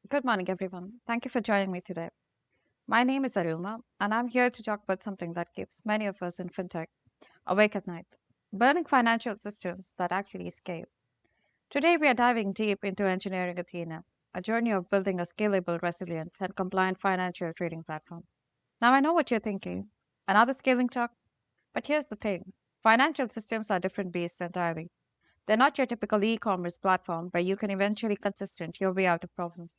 Good morning, everyone. Thank you for joining me today. My name is Aroma, and I'm here to talk about something that keeps many of us in fintech awake at night building financial systems that actually scale. Today, we are diving deep into engineering Athena, a journey of building a scalable, resilient, and compliant financial trading platform. Now, I know what you're thinking another scaling talk, but here's the thing financial systems are different beasts entirely. They're not your typical e commerce platform where you can eventually consistent your way out of problems.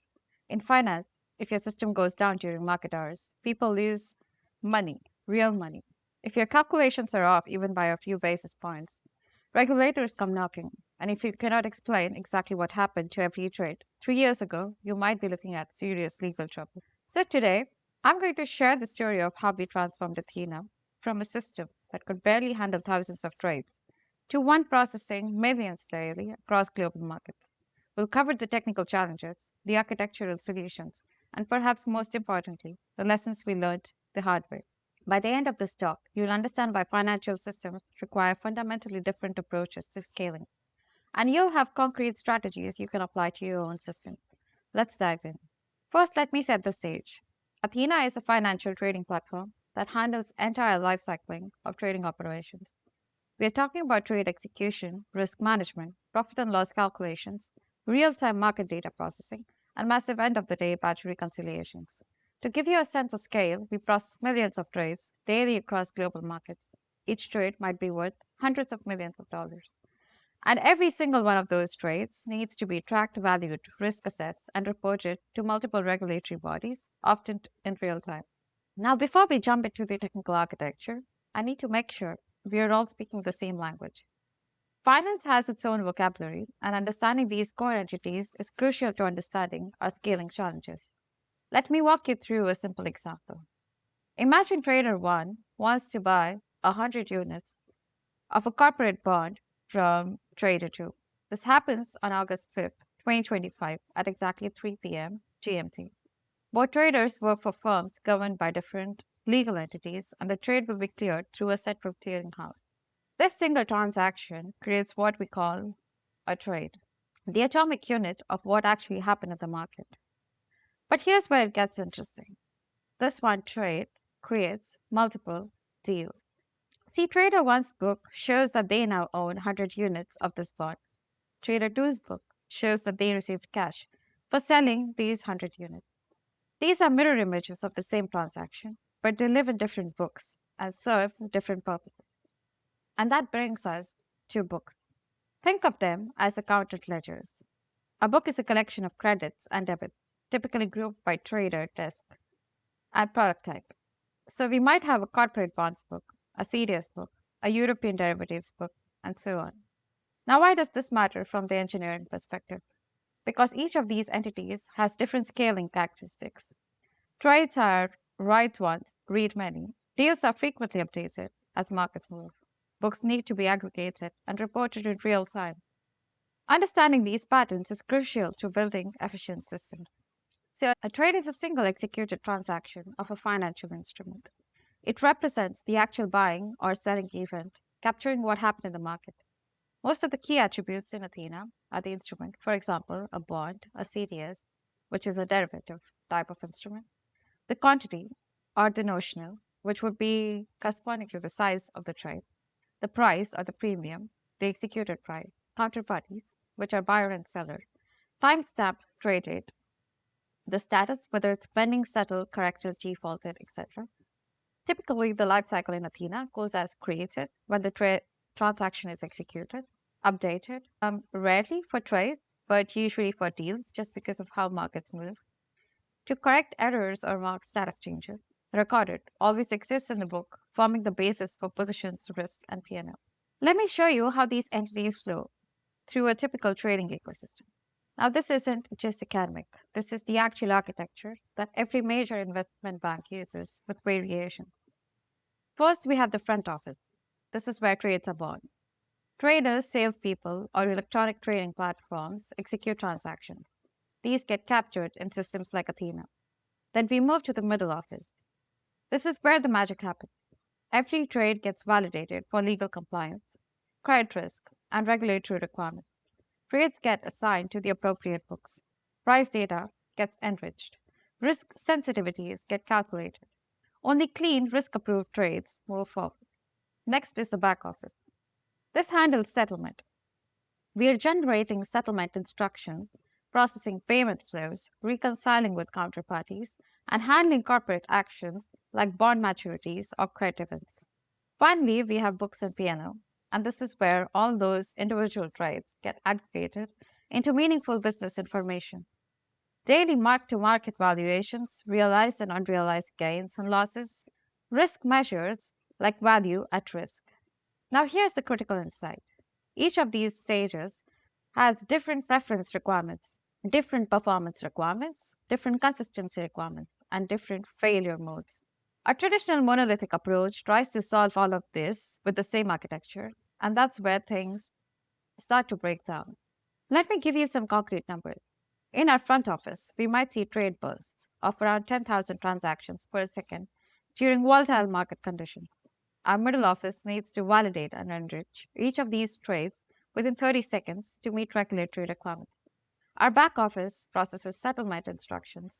In finance, if your system goes down during market hours, people lose money, real money. If your calculations are off even by a few basis points, regulators come knocking. And if you cannot explain exactly what happened to every trade 3 years ago, you might be looking at serious legal trouble. So today, I'm going to share the story of how we transformed Athena from a system that could barely handle thousands of trades to one processing millions daily across global markets. We'll cover the technical challenges, the architectural solutions, and perhaps most importantly, the lessons we learned the hard way. By the end of this talk, you'll understand why financial systems require fundamentally different approaches to scaling, and you'll have concrete strategies you can apply to your own systems. Let's dive in. First, let me set the stage. Athena is a financial trading platform that handles entire life cycling of trading operations. We are talking about trade execution, risk management, profit and loss calculations, real time market data processing, and massive end of the day batch reconciliations. To give you a sense of scale, we process millions of trades daily across global markets. Each trade might be worth hundreds of millions of dollars. And every single one of those trades needs to be tracked, valued, risk assessed, and reported to multiple regulatory bodies, often in real time. Now, before we jump into the technical architecture, I need to make sure we are all speaking the same language. Finance has its own vocabulary, and understanding these core entities is crucial to understanding our scaling challenges. Let me walk you through a simple example. Imagine Trader 1 wants to buy 100 units of a corporate bond from Trader 2. This happens on August 5th, 2025, at exactly 3 p.m. GMT. Both traders work for firms governed by different legal entities, and the trade will be cleared through a separate clearinghouse. This single transaction creates what we call a trade, the atomic unit of what actually happened in the market. But here's where it gets interesting. This one trade creates multiple deals. See, Trader 1's book shows that they now own 100 units of this bond. Trader 2's book shows that they received cash for selling these 100 units. These are mirror images of the same transaction, but they live in different books and serve different purposes. And that brings us to books. Think of them as accountant ledgers. A book is a collection of credits and debits, typically grouped by trader, desk, and product type. So we might have a corporate bonds book, a CDS book, a European derivatives book, and so on. Now, why does this matter from the engineering perspective? Because each of these entities has different scaling characteristics. Trades are write once, read many. Deals are frequently updated as markets move. Books need to be aggregated and reported in real time. Understanding these patterns is crucial to building efficient systems. So, a trade is a single executed transaction of a financial instrument. It represents the actual buying or selling event, capturing what happened in the market. Most of the key attributes in Athena are the instrument, for example, a bond, a CDS, which is a derivative type of instrument, the quantity, or the notional, which would be corresponding to the size of the trade, the price or the premium, the executed price, counterparties, which are buyer and seller, timestamp trade rate, the status, whether it's pending, settled, corrected, defaulted, etc. Typically, the life cycle in Athena goes as created when the transaction is executed, updated, rarely for trades, but usually for deals, just because of how markets move. To correct errors or mark status changes, recorded always exists in the book, forming the basis for positions, risk, and P&L. Let me show you how these entities flow through a typical trading ecosystem. Now, this isn't just academic. This is the actual architecture that every major investment bank uses with variations. First, we have the front office. This is where trades are born. Traders, salespeople, or electronic trading platforms execute transactions. These get captured in systems like Athena. Then we move to the middle office. This is where the magic happens. Every trade gets validated for legal compliance, credit risk, and regulatory requirements. Trades get assigned to the appropriate books. Price data gets enriched. Risk sensitivities get calculated. Only clean, risk approved trades move forward. Next is the back office. This handles settlement. We are generating settlement instructions, processing payment flows, reconciling with counterparties, and handling corporate actions like bond maturities or credit events. Finally, we have books and P&L, and this is where all those individual trades get aggregated into meaningful business information. Daily mark to market valuations, realized and unrealized gains and losses, risk measures like value at risk. Now, here's the critical insight. Each of these stages has different preference requirements, different performance requirements, different consistency requirements, and different failure modes. A traditional monolithic approach tries to solve all of this with the same architecture, and that's where things start to break down. Let me give you some concrete numbers. In our front office, we might see trade bursts of around 10,000 transactions per second during volatile market conditions. Our middle office needs to validate and enrich each of these trades within 30 seconds to meet regulatory requirements. Our back office processes settlement instructions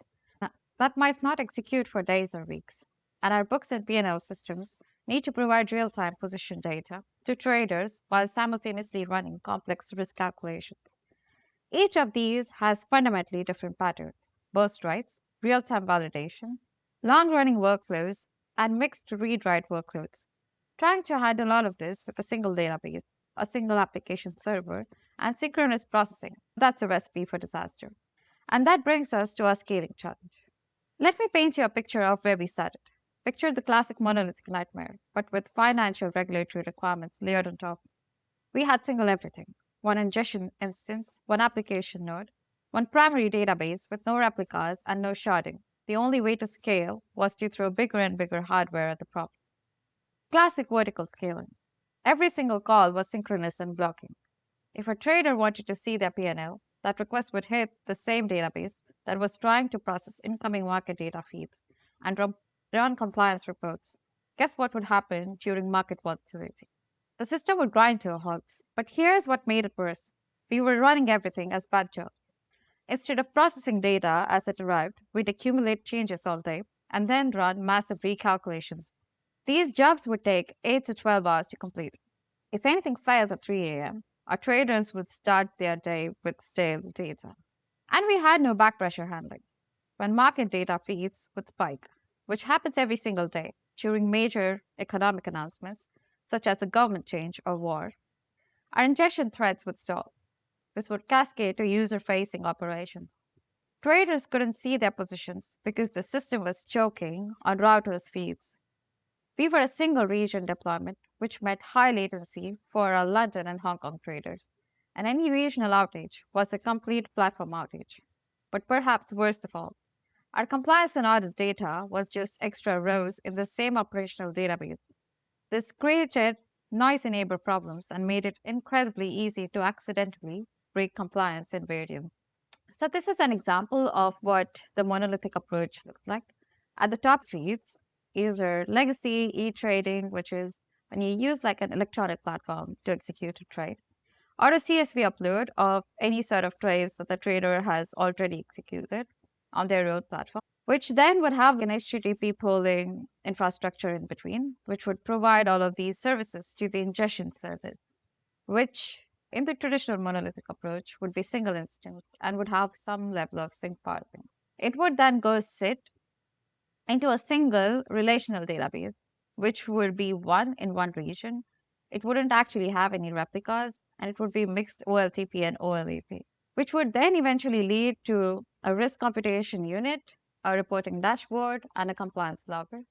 that might not execute for days or weeks. And our books and P&L systems need to provide real-time position data to traders while simultaneously running complex risk calculations. Each of these has fundamentally different patterns: burst writes, real time validation, long running workflows, and mixed read write workloads. Trying to handle all of this with a single database, a single application server, and synchronous processing, that's a recipe for disaster. And that brings us to our scaling challenge. Let me paint you a picture of where we started. Picture the classic monolithic nightmare, but with financial regulatory requirements layered on top. We had single everything: one ingestion instance, one application node, one primary database with no replicas and no sharding. The only way to scale was to throw bigger and bigger hardware at the problem. Classic vertical scaling. Every single call was synchronous and blocking. If a trader wanted to see their P&L, that request would hit the same database that was trying to process incoming market data feeds and run compliance reports. Guess what would happen during market volatility? The system would grind to a halt. But here's what made it worse. We were running everything as batch jobs. Instead of processing data as it arrived, we'd accumulate changes all day and then run massive recalculations. These jobs would take 8 to 12 hours to complete. If anything failed at 3 a.m., our traders would start their day with stale data. And we had no back pressure handling. When market data feeds would spike, which happens every single day during major economic announcements, such as a government change or war, our ingestion threads would stall. This would cascade to user facing operations. Traders couldn't see their positions because the system was choking on routers' feeds. We were a single region deployment, which meant high latency for our London and Hong Kong traders, and any regional outage was a complete platform outage. But perhaps worst of all, our compliance and audit data was just extra rows in the same operational database. This created noisy neighbor problems and made it incredibly easy to accidentally break compliance invariants. So this is an example of what the monolithic approach looks like. At the top feeds, either legacy e-trading, which is when you use like an electronic platform to execute a trade, or a CSV upload of any sort of trades that the trader has already executed on their own platform, which then would have an HTTP polling infrastructure in between, which would provide all of these services to the ingestion service, which in the traditional monolithic approach would be single instance and would have some level of sync parsing. It would then go sit into a single relational database, which would be one in one region. It wouldn't actually have any replicas, and it would be mixed OLTP and OLAP, which would then eventually lead to a risk computation unit, a reporting dashboard, and a compliance logger.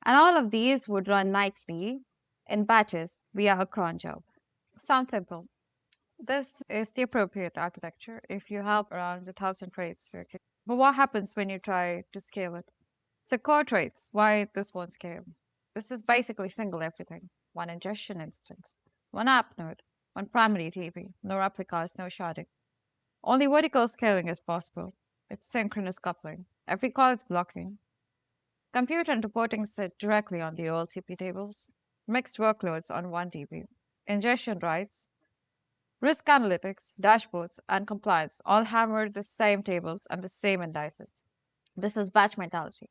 And all of these would run nightly in batches via a cron job. Sounds simple. This is the appropriate architecture if you have around 1,000 trades. Okay. But what happens when you try to scale it? So core traits, why this won't scale? This is basically single everything. One ingestion instance, one app node, one primary TP, no replicas, no sharding. Only vertical scaling is possible. It's synchronous coupling. Every call is blocking. Compute and reporting sit directly on the OLTP tables. Mixed workloads on one DB. Ingestion writes Risk analytics, dashboards, and compliance all hammer the same tables and the same indices. This is batch mentality.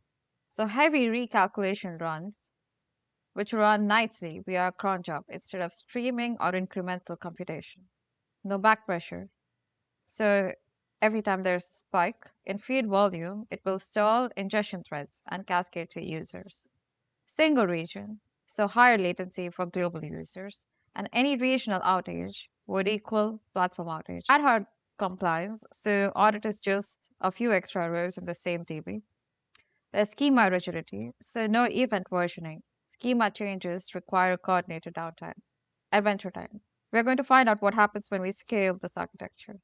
So heavy recalculation runs, which run nightly via cron job instead of streaming or incremental computation. No back pressure. So every time there's a spike in feed volume, it will stall ingestion threads and cascade to users. Single region, so higher latency for global users, and any regional outage would equal platform outage. Ad hoc compliance, so audit is just a few extra rows in the same DB. The schema rigidity, so no event versioning. Schema changes require coordinated downtime. Adventure time. We're going to find out what happens when we scale this architecture.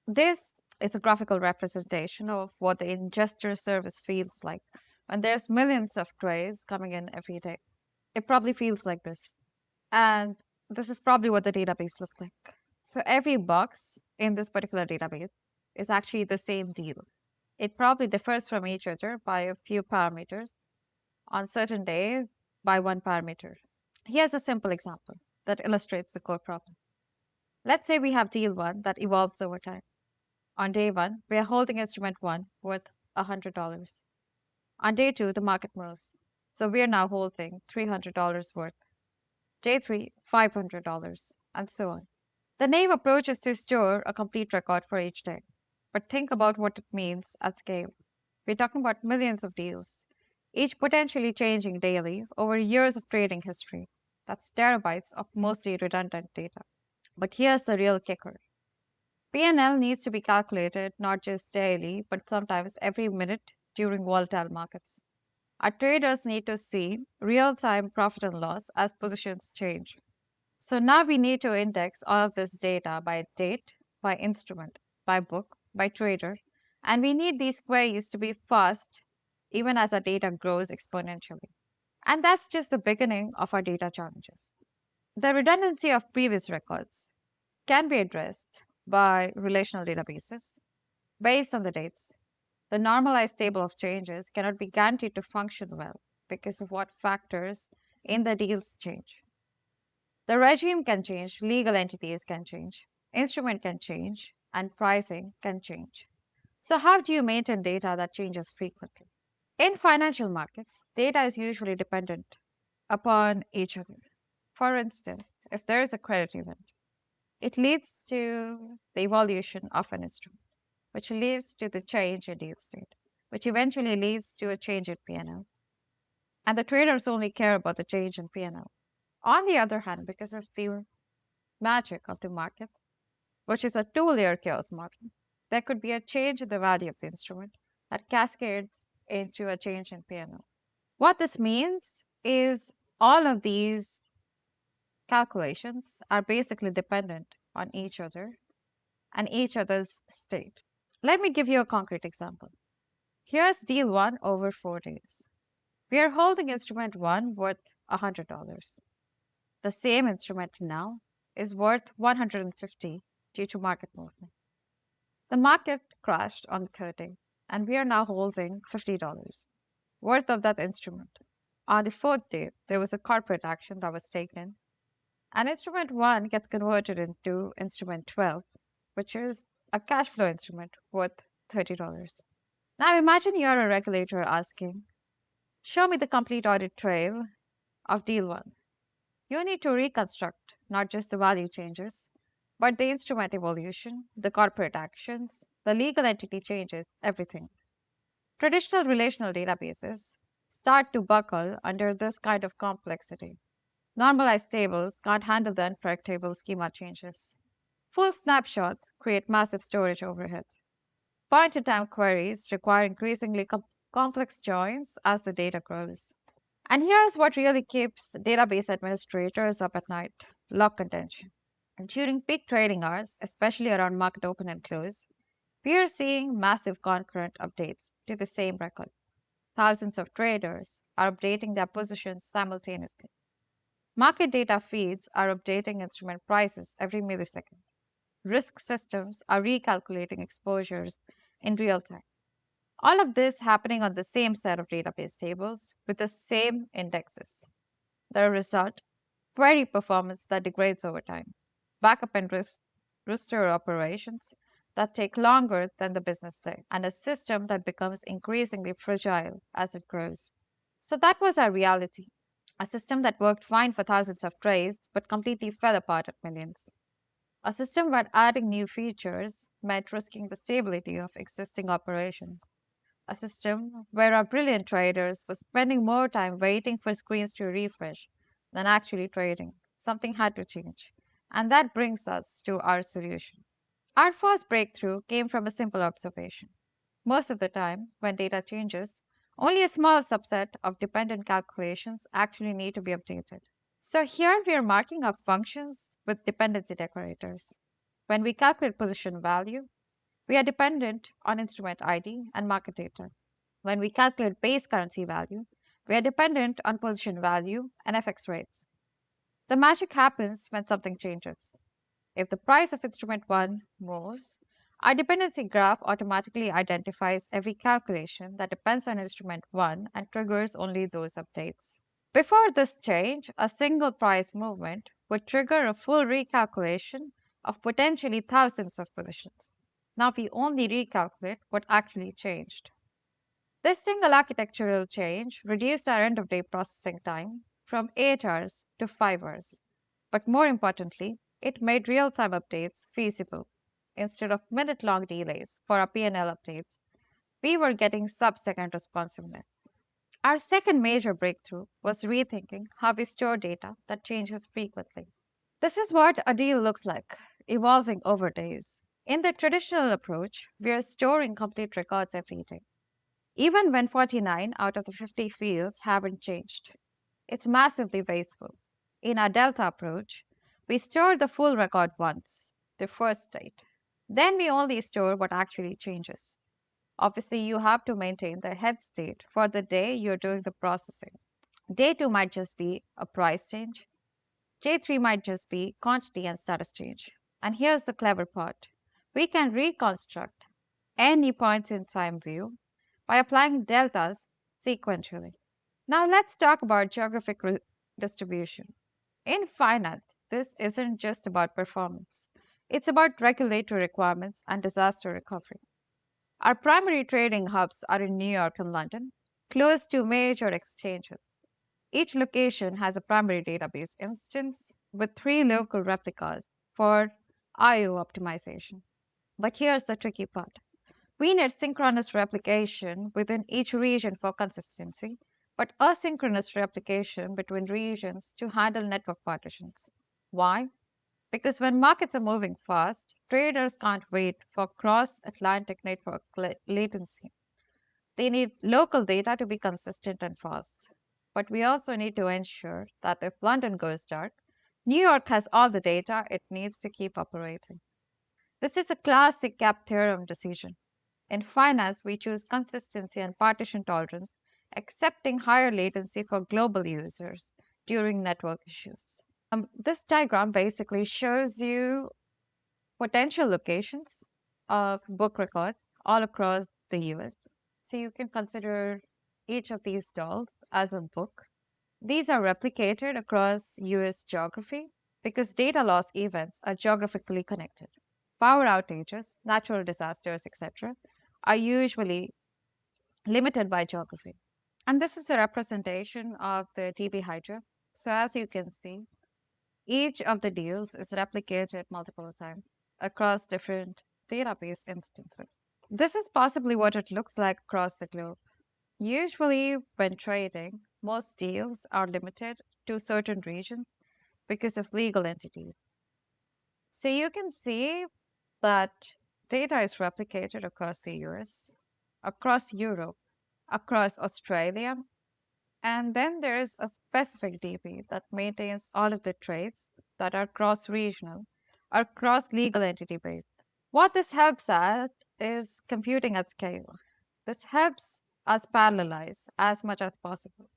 This is a graphical representation of what the ingester service feels like when there's millions of trays coming in every day. It probably feels like this. And this is probably what the database looks like. So every box in this particular database is actually the same deal. It probably differs from each other by a few parameters, on certain days by one parameter. Here's a simple example that illustrates the core problem. Let's say we have deal one that evolves over time. On day one, we are holding instrument one worth $100. On day two, the market moves. So we are now holding $300 worth. Day three, $500, and so on. The name approach is to store a complete record for each day. But think about what it means at scale. We're talking about millions of deals, each potentially changing daily over years of trading history. That's terabytes of mostly redundant data. But here's the real kicker. P&L needs to be calculated not just daily, but sometimes every minute during volatile markets. Our traders need to see real time profit and loss as positions change. So now we need to index all of this data by date, by instrument, by book, by trader, and we need these queries to be fast even as our data grows exponentially. And that's just the beginning of our data challenges. The redundancy of previous records can be addressed by relational databases based on the dates. The normalized table of changes cannot be guaranteed to function well because of what factors in the deals change. The regime can change, legal entities can change, instrument can change, and pricing can change. So, how do you maintain data that changes frequently? In financial markets, data is usually dependent upon each other. For instance, if there is a credit event, it leads to the evaluation of an instrument, which leads to the change in deal state, which eventually leads to a change in P&L. And the traders only care about the change in P&L. On the other hand, because of the magic of the markets, which is a two-layer chaos model, there could be a change in the value of the instrument that cascades into a change in P&L. What this means is all of these calculations are basically dependent on each other and each other's state. Let me give you a concrete example. Here's deal one over 4 days. We are holding instrument one worth $100. The same instrument now is worth 150 due to market movement. The market crashed on the third day, and we are now holding $50 worth of that instrument. On the fourth day, there was a corporate action that was taken, and instrument one gets converted into instrument 12, which is a cash flow instrument worth $30. Now imagine you're a regulator asking, show me the complete audit trail of deal one. You need to reconstruct not just the value changes, but the instrument evolution, the corporate actions, the legal entity changes, everything. Traditional relational databases start to buckle under this kind of complexity. Normalized tables can't handle the unpredictable schema changes. Full snapshots create massive storage overheads. Point in time queries require increasingly complex joins as the data grows. And here's what really keeps database administrators up at night: log contention. And during peak trading hours, especially around market open and close, we are seeing massive concurrent updates to the same records. Thousands of traders are updating their positions simultaneously. Market data feeds are updating instrument prices every millisecond. Risk systems are recalculating exposures in real time. All of this happening on the same set of database tables with the same indexes. The result: query performance that degrades over time. Backup and risk restore operations that take longer than the business day, and a system that becomes increasingly fragile as it grows. So that was our reality. A system that worked fine for thousands of trades but completely fell apart at millions. A system where adding new features meant risking the stability of existing operations. A system where our brilliant traders were spending more time waiting for screens to refresh than actually trading. Something had to change. And that brings us to our solution. Our first breakthrough came from a simple observation. Most of the time, when data changes, only a small subset of dependent calculations actually need to be updated. So here we are marking up functions with dependency decorators. When we calculate position value, we are dependent on instrument ID and market data. When we calculate base currency value, we are dependent on position value and FX rates. The magic happens when something changes. If the price of instrument 1 moves, our dependency graph automatically identifies every calculation that depends on instrument 1 and triggers only those updates. Before this change, a single price movement would trigger a full recalculation of potentially thousands of positions. Now we only recalculate what actually changed. This single architectural change reduced our end of day processing time from 8 hours to 5 hours. But more importantly, it made real time updates feasible. Instead of minute long delays for our P&L updates, we were getting sub second responsiveness. Our second major breakthrough was rethinking how we store data that changes frequently. This is what a deal looks like, evolving over days. In the traditional approach, we are storing complete records every day, even when 49 out of the 50 fields haven't changed. It's massively wasteful. In our Delta approach, we store the full record once, the first date. Then we only store what actually changes. Obviously, you have to maintain the head state for the day you're doing the processing. Day 2 might just be a price change. J3 might just be quantity and status change. And here's the clever part. We can reconstruct any points in time view by applying deltas sequentially. Now let's talk about geographic distribution. In finance, this isn't just about performance. It's about regulatory requirements and disaster recovery. Our primary trading hubs are in New York and London, close to major exchanges. Each location has a primary database instance with three local replicas for IO optimization. But here's the tricky part. We need synchronous replication within each region for consistency, but asynchronous replication between regions to handle network partitions. Why? Because when markets are moving fast, traders can't wait for cross Atlantic network latency. They need local data to be consistent and fast. But we also need to ensure that if London goes dark, New York has all the data it needs to keep operating. This is a classic gap theorem decision. In finance, we choose consistency and partition tolerance, accepting higher latency for global users during network issues. This diagram basically shows you potential locations of book records all across the US. So you can consider each of these dolls as a book. These are replicated across US geography because data loss events are geographically connected. Power outages, natural disasters, etc., are usually limited by geography. And this is a representation of the TB Hydra. So as you can see, each of the deals is replicated multiple times across different database instances. This is possibly what it looks like across the globe. Usually, when trading, most deals are limited to certain regions because of legal entities. So you can see that data is replicated across the US, across Europe, across Australia, and then there is a specific DB that maintains all of the trades that are cross regional or cross legal entity based. What this helps at is computing at scale. This helps us parallelize as much as possible.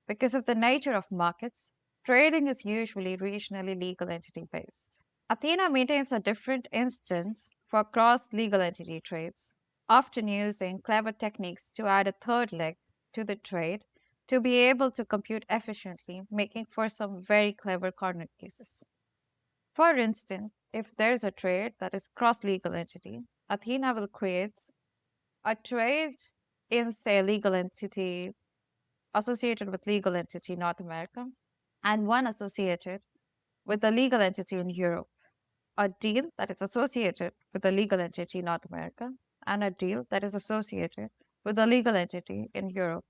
Because of the nature of markets, trading is usually regionally legal entity based. Athena maintains a different instance for cross legal entity trades, often using clever techniques to add a third leg to the trade to be able to compute efficiently, making for some very clever corner cases. For instance, if there's a trade that is cross legal entity, Athena will create a trade in, say, legal entity associated with legal entity North America and one associated with a legal entity in Europe, a deal that is associated with a legal entity in North America, and a deal that is associated with a legal entity in Europe,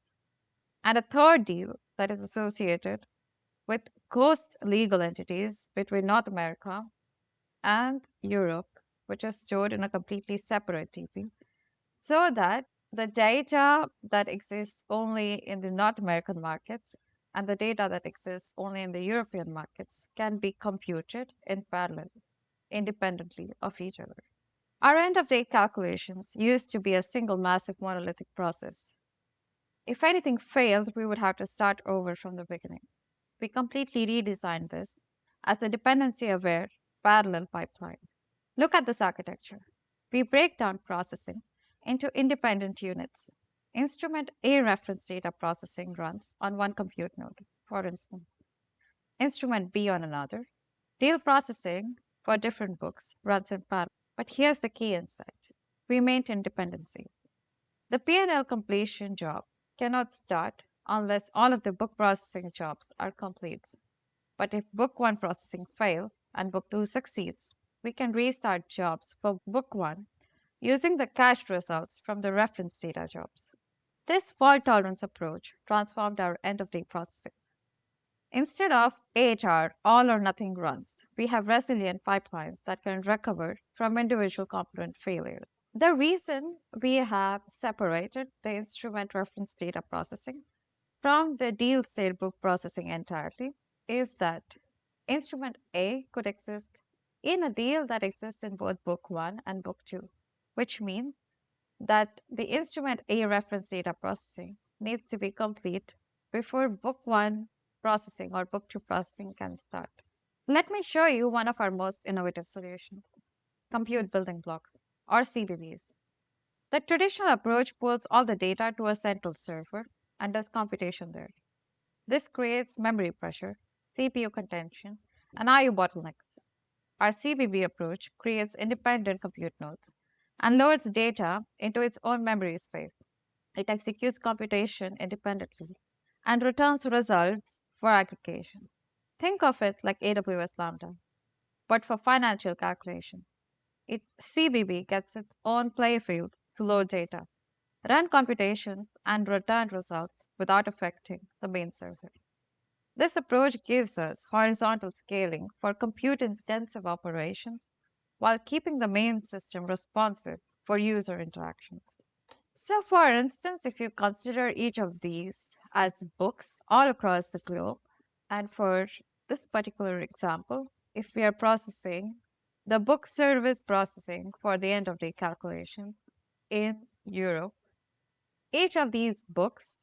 and a third deal that is associated with ghost legal entities between North America and Europe, which is stored in a completely separate TP, so that the data that exists only in the North American markets and the data that exists only in the European markets can be computed in parallel, independently of each other. Our end of day calculations used to be a single massive monolithic process. If anything failed, we would have to start over from the beginning. We completely redesigned this as a dependency aware parallel pipeline. Look at this architecture. We break down processing into independent units. Instrument A reference data processing runs on one compute node, for instance, instrument B on another. Deal processing for different books runs in parallel. But here's the key insight. We maintain dependencies. The P&L completion job cannot start unless all of the book processing jobs are complete. But if book 1 processing fails and book 2 succeeds, we can restart jobs for book 1 using the cached results from the reference data jobs. This fault tolerance approach transformed our end of day processing. Instead of AHR, all or nothing runs, we have resilient pipelines that can recover from individual component failures. The reason we have separated the instrument reference data processing from the deal state book processing entirely is that instrument A could exist in a deal that exists in both book 1 and book 2, which means that the instrument A reference data processing needs to be complete before book 1 processing or book 2 processing can start. Let me show you one of our most innovative solutions, compute building blocks or CBBs. The traditional approach pulls all the data to a central server and does computation there. This creates memory pressure, CPU contention, and IO bottlenecks. Our CBB approach creates independent compute nodes and loads data into its own memory space. It executes computation independently and returns results for aggregation. Think of it like AWS Lambda, but for financial calculations. Its CBB gets its own playfield to load data, run computations, and return results without affecting the main server. This approach gives us horizontal scaling for compute intensive operations while keeping the main system responsive for user interactions. So, for instance, if you consider each of these as books all across the globe, and for this particular example, if we are processing the book service processing for the end of day calculations in Europe, each of these books,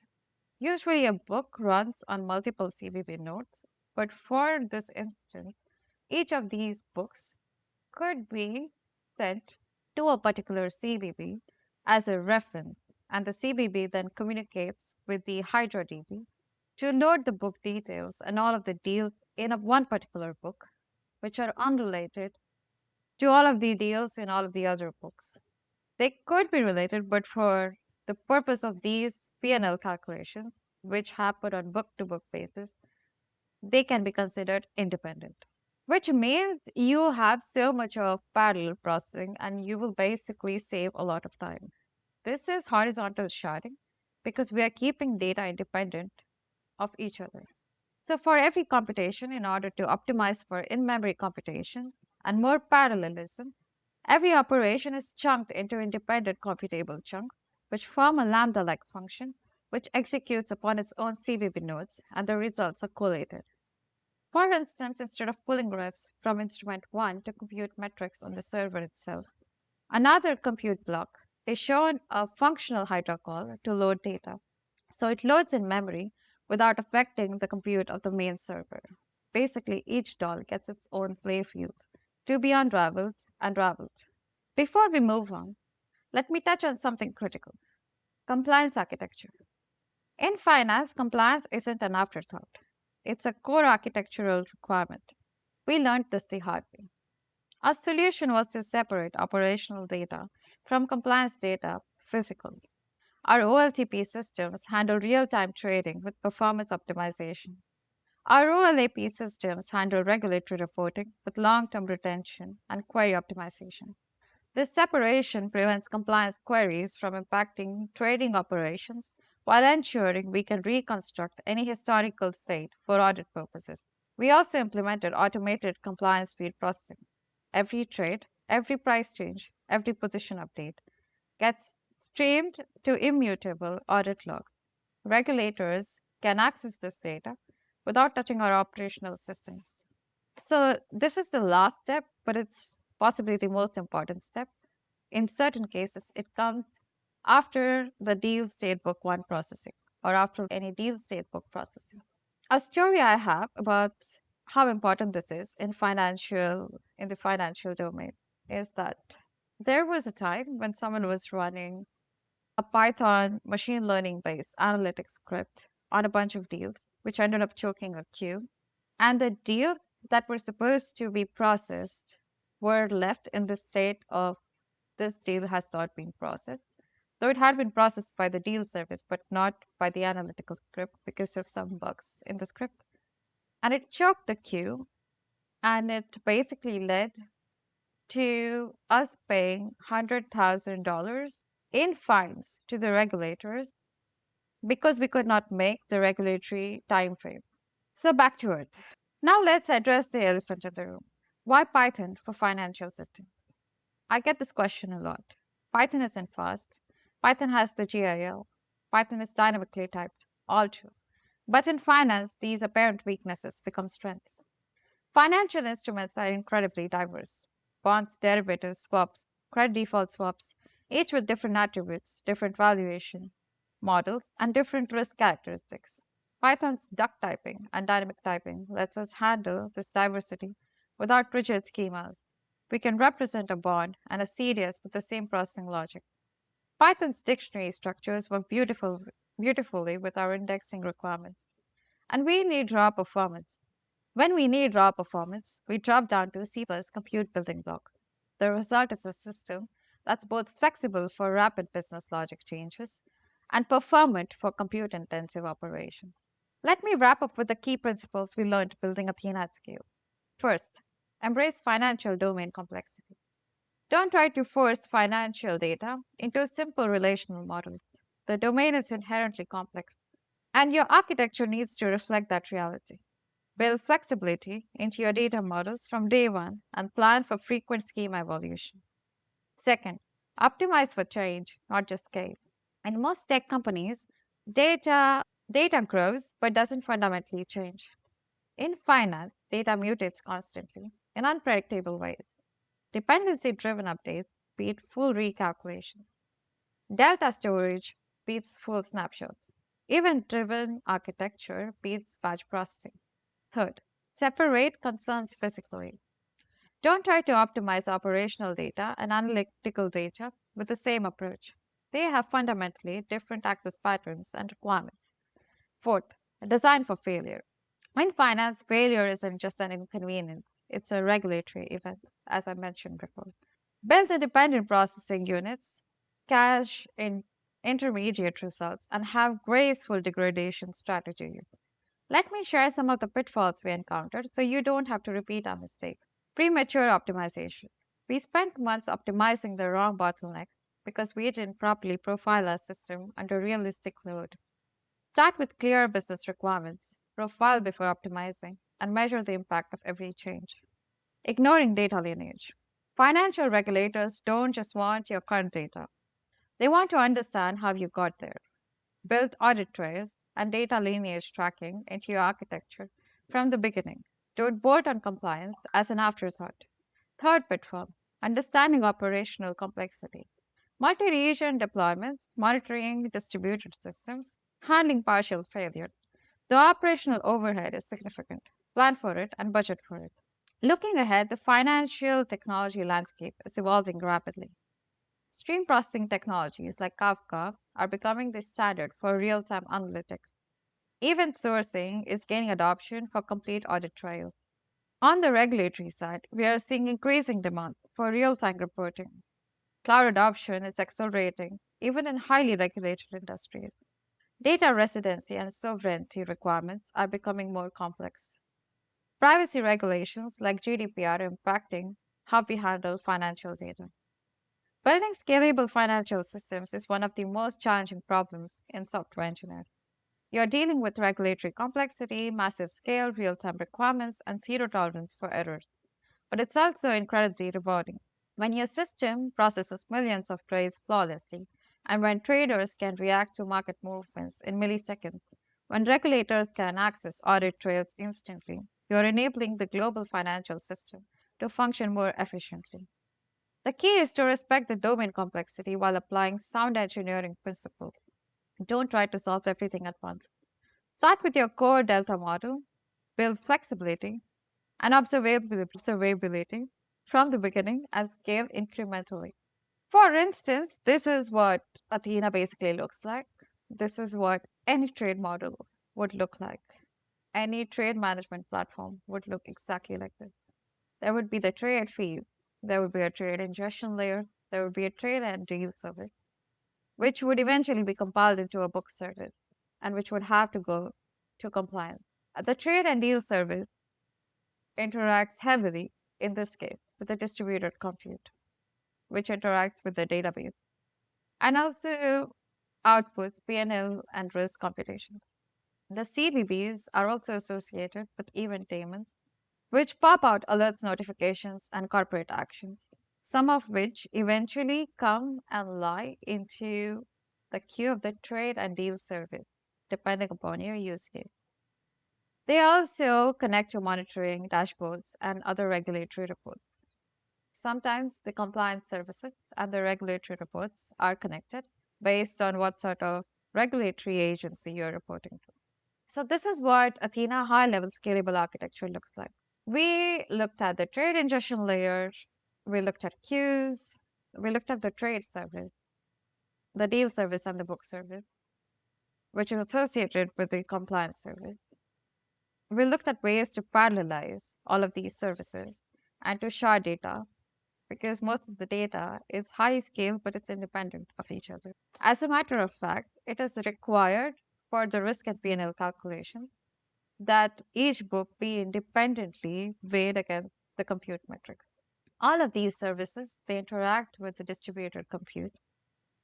usually a book runs on multiple CBB nodes, but for this instance, each of these books could be sent to a particular CBB as a reference, and the CBB then communicates with the HydroDB to load the book details and all of the deals in one particular book, which are unrelated to all of the deals in all of the other books. They could be related, but for the purpose of these P&L calculations, which happen on book to book basis, they can be considered independent, which means you have so much of parallel processing and you will basically save a lot of time. This is horizontal sharding because we are keeping data independent of each other. So, for every computation, in order to optimize for in memory computations and more parallelism, every operation is chunked into independent computable chunks, which form a lambda like function which executes upon its own CBB nodes, and the results are collated. For instance, instead of pulling refs from instrument 1 to compute metrics on the server itself, another compute block is shown a functional Hydra call to load data. So it loads in memory without affecting the compute of the main server. Basically, each doll gets its own playfield to be unraveled and raveled. Before we move on, let me touch on something critical, compliance architecture. In finance, compliance isn't an afterthought. It's a core architectural requirement. We learned this the hard way. Our solution was to separate operational data from compliance data physically. Our OLTP systems handle real time trading with performance optimization. Our OLAP systems handle regulatory reporting with long term retention and query optimization. This separation prevents compliance queries from impacting trading operations while ensuring we can reconstruct any historical state for audit purposes. We also implemented automated compliance feed processing. Every trade, every price change, every position update gets streamed to immutable audit logs. Regulators can access this data without touching our operational systems. So, this is the last step, but it's possibly the most important step. In certain cases, it comes after the deal state book one processing or after any deal state book processing. A story I have about how important this is in the financial domain is that there was a time when someone was running a Python machine learning based analytics script on a bunch of deals, which ended up choking a queue. And the deals that were supposed to be processed were left in the state of this deal has not been processed. Though it had been processed by the deal service, but not by the analytical script because of some bugs in the script. And it choked the queue, and it basically led to us paying $100,000 in fines to the regulators because we could not make the regulatory time frame. So back to Earth. Now let's address the elephant in the room. Why Python for financial systems? I get this question a lot. Python isn't fast. Python has the GIL. Python is dynamically typed. All true. But in finance, these apparent weaknesses become strengths. Financial instruments are incredibly diverse. Bonds, derivatives, swaps, credit default swaps, each with different attributes, different valuation models, and different risk characteristics. Python's duck typing and dynamic typing lets us handle this diversity without rigid schemas. We can represent a bond and a CDS with the same processing logic. Python's dictionary structures work beautifully with our indexing requirements. And we need raw performance. When we need raw performance, we drop down to C plus compute building blocks. The result is a system that's both flexible for rapid business logic changes and performant for compute intensive operations. Let me wrap up with the key principles we learned building Athena at scale. First, embrace financial domain complexity. Don't try to force financial data into simple relational models. The domain is inherently complex, and your architecture needs to reflect that reality. Build flexibility into your data models from day one and plan for frequent schema evolution. Second, optimize for change, not just scale. In most tech companies, data data grows but doesn't fundamentally change. In finance, data mutates constantly in unpredictable ways. Dependency driven updates beat full recalculations. Delta storage beats full snapshots. Event driven architecture beats batch processing. Third, separate concerns physically. Don't try to optimize operational data and analytical data with the same approach. They have fundamentally different access patterns and requirements. Fourth, design for failure. In finance, failure isn't just an inconvenience, it's a regulatory event, as I mentioned before. Build independent processing units, cache in intermediate results, and have graceful degradation strategies. Let me share some of the pitfalls we encountered so you don't have to repeat our mistakes. Premature optimization. We spent months optimizing the wrong bottlenecks because we didn't properly profile our system under realistic load. Start with clear business requirements, profile before optimizing, and measure the impact of every change. Ignoring data lineage. Financial regulators don't just want your current data, they want to understand how you got there. Build audit trails and data lineage tracking into your architecture from the beginning. Don't board on compliance as an afterthought. Third pitfall, understanding operational complexity. Multi region deployments, monitoring distributed systems, handling partial failures. The operational overhead is significant. Plan for it and budget for it. Looking ahead, the financial technology landscape is evolving rapidly. Stream processing technologies like Kafka are becoming the standard for real time analytics. Event sourcing is gaining adoption for complete audit trails. On the regulatory side, we are seeing increasing demand for real time reporting. Cloud adoption is accelerating, even in highly regulated industries. Data residency and sovereignty requirements are becoming more complex. Privacy regulations like GDPR are impacting how we handle financial data. Building scalable financial systems is one of the most challenging problems in software engineering. You're dealing with regulatory complexity, massive scale, real time requirements, and zero tolerance for errors. But it's also incredibly rewarding. When your system processes millions of trades flawlessly, and when traders can react to market movements in milliseconds, when regulators can access audit trails instantly, you're enabling the global financial system to function more efficiently. The key is to respect the domain complexity while applying sound engineering principles. Don't try to solve everything at once. Start with your core delta model, build flexibility and observability from the beginning, and scale incrementally. For instance, this is what Athena basically looks like. This is what any trade model would look like. Any trade management platform would look exactly like this. There would be the trade feeds, there would be a trade ingestion layer, there would be a trade and deal service, which would eventually be compiled into a book service and which would have to go to compliance. The trade and deal service interacts heavily, in this case, with the distributed compute, which interacts with the database and also outputs PNL and risk computations. The CBBs are also associated with event payments, which pop out alerts, notifications, and corporate actions, some of which eventually come and lie into the queue of the trade and deal service, depending upon your use case. They also connect to monitoring dashboards and other regulatory reports. Sometimes the compliance services and the regulatory reports are connected based on what sort of regulatory agency you're reporting to. So, this is what Athena high level scalable architecture looks like. We looked at the trade ingestion layer, we looked at queues, we looked at the trade service, the deal service, and the book service, which is associated with the compliance service. We looked at ways to parallelize all of these services and to shard data because most of the data is high scale but it's independent of each other. As a matter of fact, it is required for the risk and P&L calculations that each book be independently weighed against the compute metrics. All of these services, they interact with the distributed compute,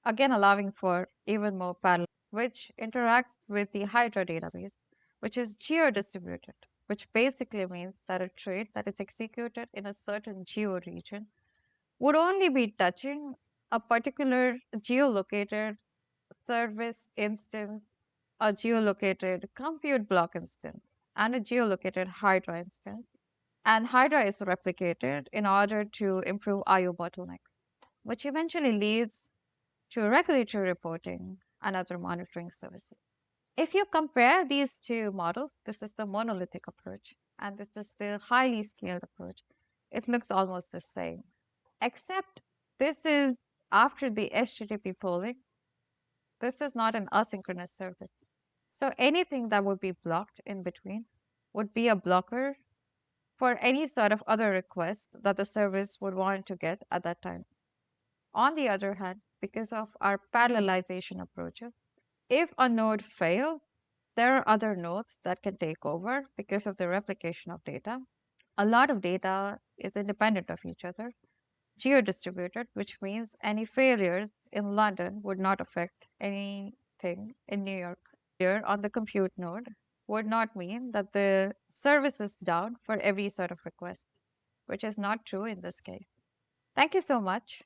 again allowing for even more parallel, which interacts with the Hydra database, which is geo-distributed, which basically means that a trade that is executed in a certain geo region would only be touching a particular geolocated service instance, a geolocated compute block instance, and a geolocated Hydra instance. And Hydra is replicated in order to improve IO bottlenecks, which eventually leads to regulatory reporting and other monitoring services. If you compare these two models, this is the monolithic approach, and this is the highly scaled approach. It looks almost the same, except this is after the HTTP polling. This is not an asynchronous service. So anything that would be blocked in between would be a blocker for any sort of other request that the service would want to get at that time. On the other hand, because of our parallelization approaches, if a node fails, there are other nodes that can take over because of the replication of data. A lot of data is independent of each other, geo-distributed, which means any failures in London would not affect anything in New York. Here on the compute node would not mean that the service is down for every sort of request, which is not true in this case. Thank you so much.